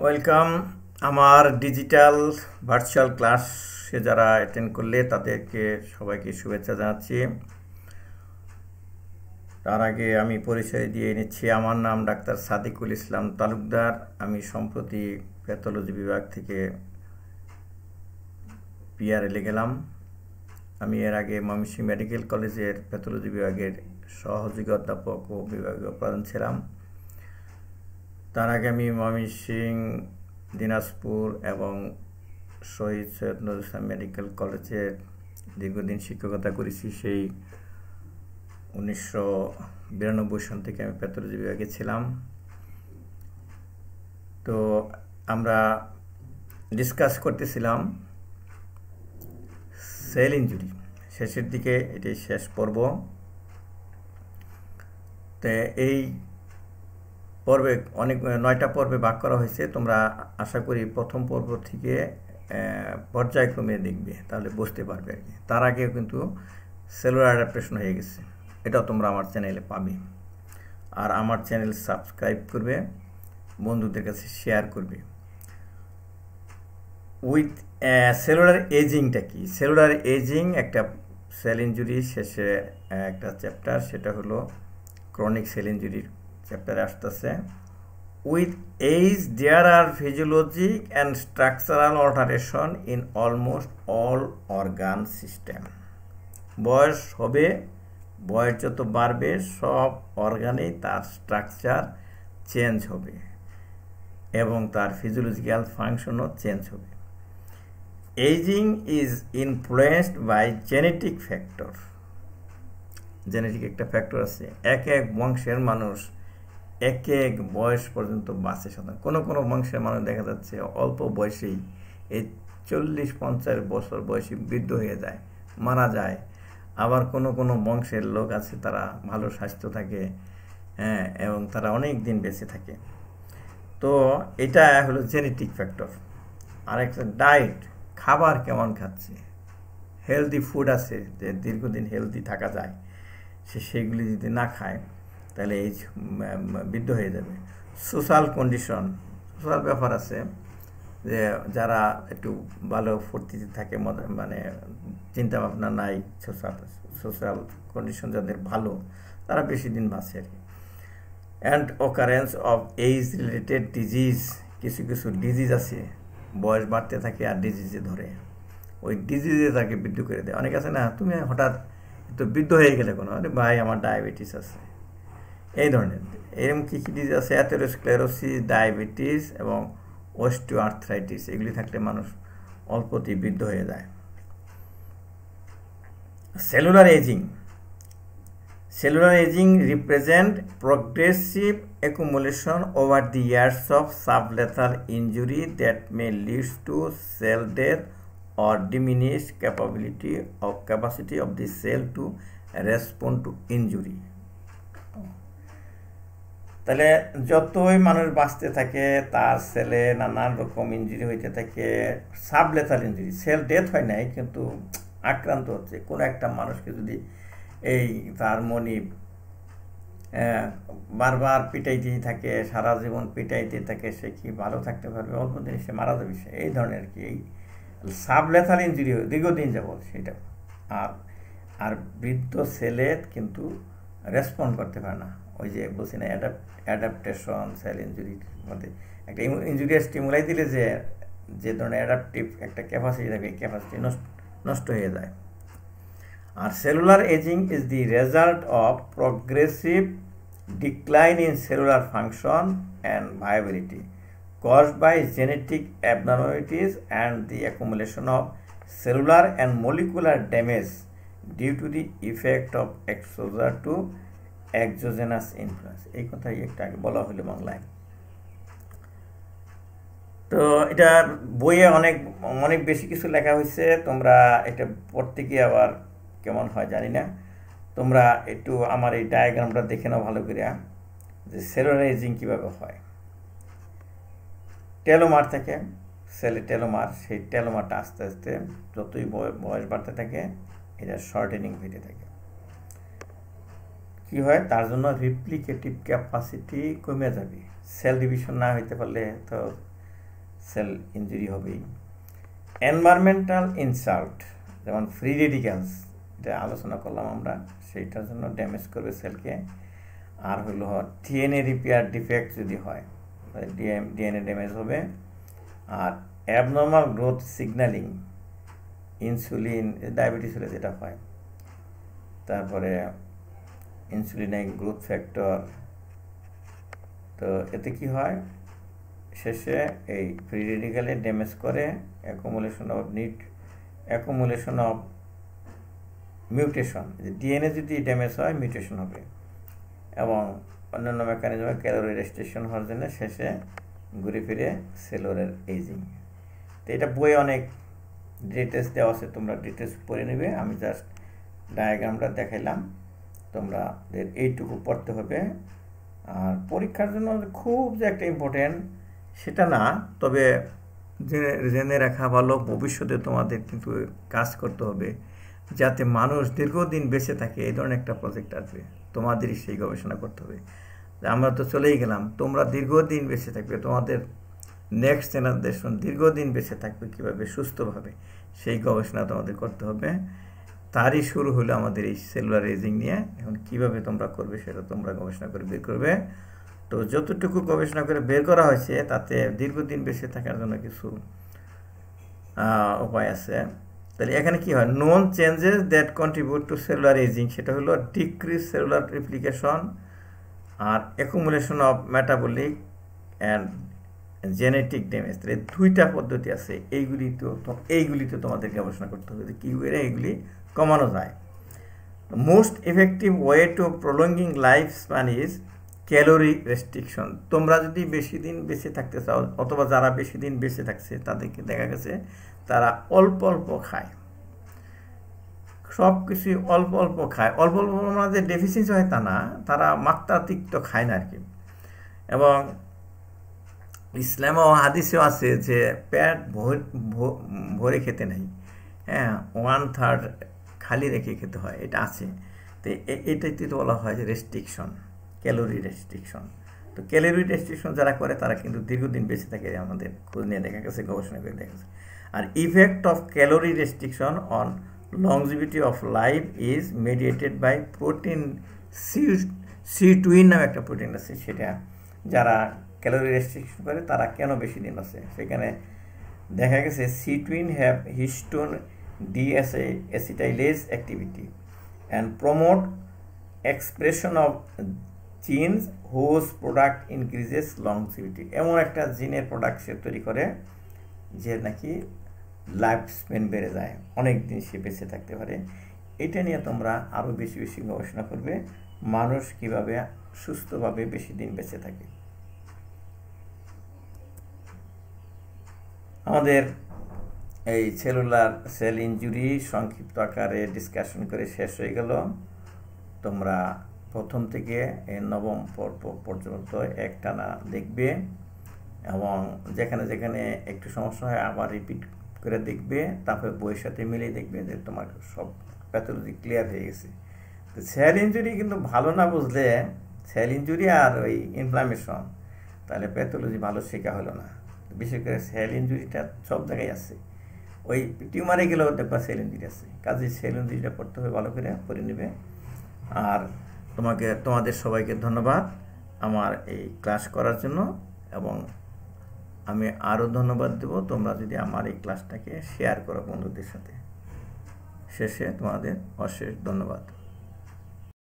Welcome আমার digital virtual ক্লাসে যারা অ্যাটেন্ড করলে তাদেরকে সবাইকে শুভেচ্ছা জানাচ্ছি। তার আগে আমি পরিচয় দিয়ে নিচ্ছি। আমার নাম ডাক্তার সাদিকুল ইসলাম তালুকদার। আমি সম্প্রতি প্যাথোলজি বিভাগ থেকে পিআরএলে গেলাম। আমি এর আগে ময়মনসিংহ মেডিকেল কলেজের প্যাথোলজি বিভাগের সহযোগী অধ্যাপক ও বিভাগীয় প্রধান ছিলাম। তার আগে আমি ময়মনসিংহ, দিনাজপুর এবং শহীদ সৈয়দ নজরুল ইসলাম মেডিকেল কলেজে দীর্ঘদিন শিক্ষকতা করেছি। সেই 1992 সাল থেকে আমি প্যাথোলজি বিভাগে ছিলাম। তো আমরা ডিসকাস করতেছিলাম সেল ইনজুরি, শেষের দিকে এটাই শেষ পর্ব। তো এই পর্বে অনেক 9টা পর্বে ভাগ করা হয়েছে। তোমরা আশা করি প্রথম পর্ব থেকে পর্যায়ক্রমে দেখবে, তাহলে বুঝতে পারবে আর কি। তার আগেও কিন্তু সেলুলার অ্যাডাপ্টেশন হয়ে গেছে, এটাও তোমরা আমার চ্যানেলে পাবে। আর আমার চ্যানেল সাবস্ক্রাইব করবে, বন্ধুদের কাছে শেয়ার করবে। উইথ সেলুলার এজিংটা কি? সেলুলার এজিং একটা সেল ইনজুরি শেষে একটা চ্যাপ্টার, সেটা হলো ক্রনিক সেল ইনজুরির চ্যাপ্টারে আসতেছে। With age there are physiologic and structural alteration in almost all organ system. বয়স হবে, বয়স যত বাড়বে সব অর্গানেই তার স্ট্রাকচার চেঞ্জ হবে এবং তার ফিজিওলজিক্যাল ফাংশনও চেঞ্জ হবে। Aging is influenced by genetic factor. Genetic একটা ফ্যাক্টর আছে। এক এক বংশের মানুষ এক এক বয়স পর্যন্ত বাঁচে। সাধারণ কোনো কোনো বংশের মানুষ দেখা যাচ্ছে অল্প বয়সেই এই 40-50 বছর বয়সে বৃদ্ধ হয়ে যায়, মারা যায়। আবার কোনো কোনো বংশের লোক আছে তারা ভালো স্বাস্থ্য থাকে, হ্যাঁ, এবং তারা অনেক দিন বেঁচে থাকে। তো এটা হলো জেনেটিক ফ্যাক্টর। আর একটা ডায়েট, খাবার কেমন খাচ্ছে, হেলদি ফুড আছে যে দীর্ঘদিন হেলদি থাকা যায়, সেগুলি যদি না খায় তাহলে এই বৃদ্ধ হয়ে যাবে। সোশ্যাল কন্ডিশন, সোশ্যাল ব্যাপার আছে যে যারা একটু ভালো ফুর্তিতে থাকে, মানে চিন্তা ভাবনা নাই, সোশ্যাল কন্ডিশন যাদের ভালো, তারা বেশি দিন বাঁচে আর কি। And occurrence of age related disease, কিছু কিছু ডিজিজ আছে বয়স বাড়তে থাকে আর ডিজিজে ধরে, ওই ডিজিজে তাকে বৃদ্ধ করে দেয়। অনেক আছে না, তুমি হঠাৎ তো বৃদ্ধ হয়ে গেলে কোনো, আরে ভাই আমার ডায়াবেটিস আছে, এই ধরনের। এরকম কী কী ডিজিজ আছে? অ্যাথেরোস্ক্লেরোসিস, ডায়াবেটিস এবং অস্টিওআর্থ্রাইটিস, এগুলি থাকলে মানুষ অল্পতেই বৃদ্ধ হয়ে যায়। Cellular aging, cellular aging represent progressive accumulation over the years of sublethal injury that may lead to cell death or diminished capacity of the cell to respond to injury. তাহলে যতই মানুষ বাঁচতে থাকে তার সেলে নানান রকম ইঞ্জুরি হইতে থাকে। সাবলেথাল ইঞ্জুরি, সেল ডেথ হয় নাই কিন্তু আক্রান্ত হচ্ছে। কোনো একটা মানুষকে যদি এই তার মনি বারবার পিটাইতেই থাকে, সারা জীবন পিটাইতে থাকে, সে কি ভালো থাকতে পারবে? অল্প দিনে সে মারা যাবে। সে এই ধরনের আর কি, এই সাবলেথাল ইঞ্জুরি দীর্ঘদিন যাবত সেটা। আর বৃদ্ধ সেলে কিন্তু রেসপন্ড করতে পারে না। ওই যে বলছি না, অ্যাডাপ্টেশন সেল ইঞ্জুরির মধ্যে একটা ইঞ্জুরি স্টিমুলাই দিলে যে ধরনের অ্যাডাপটিভ একটা ক্যাপাসিটি থাকে, ক্যাপাসিটি নষ্ট হয়ে যায়। আর cellular ageing is the result of progressive decline in cellular function and viability caused by genetic abnormalities and the accumulation of cellular and molecular damage due to the effect of exposure to exogenous influence. এই কথাই একটা আগে বলা হলো বাংলায়। তো এটা বইয়ে অনেক বেশি কিছু লেখা হয়েছে, তোমরা এটা পড়তে গিয়ে আবার কেমন হয় জানি না। তোমরা একটু আমার এই ডায়াগ্রামটা দেখে নাও ভালো করে, যে সেলুলার এজিং কীভাবে হয়। টেলোমার থেকে সেলে টেলোমার, সেই টেলোমারটা আস্তে আস্তে যতই বয়স বাড়তে থাকে এটা শর্টেনিং হইতে থাকে। কি হয়? তার জন্য রিপ্লিকেটিভ ক্যাপাসিটি কমে যাবে। সেল ডিভিশন না হইতে পারলে তো সেল ইনজুরি হবেই। এনভায়রনমেন্টাল ইনসাল্ট, যেমন ফ্রি রেডিক্যালস, এটা আলোচনা করলাম আমরা, সেইটার জন্য ড্যামেজ করবে সেলকে। আর হলো ডিএনএ রিপেয়ার ডিফেক্ট যদি হয়, ডিএনএ ড্যামেজ হবে। আর abnormal growth signalling, insulin, diabetes হলে যেটা হয়, তারপরে ইনসুলিনিক গ্রোথ ফ্যাক্টর। তো এতে কি হয়, শেষে এই ফ্রি রেডিক্যালে ড্যামেজ করে, অ্যাকুমুলেশন অফ মিউটেশন, ডিএনএ যদি ড্যামেজ হয় মিউটেশন হবে, এবং অন্যান্য মেকানিজমে ক্যালোরি রেস্ট্রিকশন হওয়ার জন্য শেষে ঘুরে ফিরে সেলুলার এজিং। তো এটা বইয়ে অনেক ডিটেলস দেওয়া আছে, তোমরা ডিটেলস পড়ে নেবে। আমি জাস্ট ডায়াগ্রামটা দেখাইলাম, তোমরা এইটুকু পড়তে হবে। আর পরীক্ষার জন্য খুব যে একটা ইম্পর্টেন্ট সেটা না, তবে জেনে রাখা ভালো, ভবিষ্যতে তোমাদের কিন্তু কাজ করতে হবে যাতে মানুষ দীর্ঘদিন বেঁচে থাকে। এই ধরনের একটা প্রজেক্ট আসবে, তোমাদেরই সেই গবেষণা করতে হবে। আমরা তো চলেই গেলাম, তোমরা দীর্ঘদিন বেঁচে থাকবে, তোমাদের নেক্সট জেনারেশন দীর্ঘদিন বেঁচে থাকবে কীভাবে সুস্থভাবে, সেই গবেষণা তোমাদের করতে হবে। তারই শুরু হলো আমাদের এই সেলুলার এজিং নিয়ে। এখন কীভাবে তোমরা করবে সেটা তোমরা গবেষণা করে বের করবে। তো যতটুকু গবেষণা করে বের করা হয়েছে তাতে দীর্ঘদিন বেঁচে থাকার জন্য কিছু উপায় আছে। তাহলে এখানে কি হয়, known changes that contribute to cellular aging, সেটা হলো ডিক্রিজ সেলুলার রেপ্লিকেশন আর accumulation of metabolic and genetic damage. তাহলে দুইটা পদ্ধতি আছে, এইগুলিতে তোমাদের গবেষণা করতে হবে যে কী করে এইগুলি কমানো যায়। Most effective way to prolonging life span is calorie restriction. তোমরা যদি বেশি দিন বেঁচে থাকতে চাও, অথবা যারা বেশি দিন বেঁচে থাকছে তাদেরকে দেখা গেছে তারা অল্প অল্প খায়, সব কিছুই অল্প অল্প খায়। অল্প অল্প যে ডেফিসিয়েন্সি হয় তা না, তারা মাত্রাতিরিক্ত খায় না আর কি। এবং ইসলাম ও হাদিসেও আছে যে পেট ভরে খেতে নেই, হ্যাঁ, 1/3 খালি রেখে খেতে হয়, এটা আছে। তো এটাতে তো বলা হয় যে রেস্ট্রিকশন, ক্যালোরি রেস্ট্রিকশন। তো ক্যালোরি রেস্ট্রিকশন যারা করে তারা কিন্তু দীর্ঘদিন বেঁচে থাকে, আমাদের খোঁজ নিয়ে দেখা গেছে, গবেষণা করে দেখা গেছে। আর effect of calorie restriction on longevity of life is mediated by protein sirtuin নামে একটা প্রোটিন আছে, সেটা যারা ক্যালোরি রেস্ট্রিকশন করে তারা কেন বেশি দিন বাঁচে। সেখানে দেখা গেছে sirtuin have histone deacetylase activity and promote expression of genes whose product increases longevity. এমন একটা জিনের প্রোডাক্ট সে তৈরি করে যে নাকি লাইফ স্প্যান বেড়ে যায়, অনেক দিন সে বেঁচে থাকতে পারে। এটা নিয়ে তোমরা আরও বেশি বেশি গবেষণা করবে, মানুষ কিভাবে সুস্থভাবে বেশি দিন বেঁচে থাকে। আমাদের এই সেলুলার সেল ইনজুরি সংক্ষিপ্ত আকারে ডিসকাশন করে শেষ হয়ে গেল। তোমরা প্রথম থেকে নবম পর্ব পর্যন্ত একটানা দেখবে, এবং যেখানে যেখানে একটু সমস্যা হয় আবার রিপিট করে দেখবে, তারপরে বইয়ের সাথে মিলিয়ে দেখবে যে তোমার সব প্যাথোলজি ক্লিয়ার হয়ে গেছে। তো সেল ইনজুরি কিন্তু ভালো না বুঝলে, সেল ইনজুরি আর ওই ইনফ্লামেশন, তাহলে প্যাথোলজি ভালো শেখা হলো না। বিশেষ করে সেল ইনজুরিটা সব জায়গায় আছে, ওই টিউমারে গেলেও দেখবা সেল ইনজুরি আছে, কাজে সেল ইনজুরিটা পড়তে হবে, ভালো করে পড়ে নেবে। আর তোমাদের সবাইকে ধন্যবাদ আমার এই ক্লাস করার জন্য, এবং আমি আরও ধন্যবাদ দেব তোমরা যদি আমার এই ক্লাসটাকে শেয়ার করো বন্ধুদের সাথে। শেষে তোমাদের অশেষ ধন্যবাদ।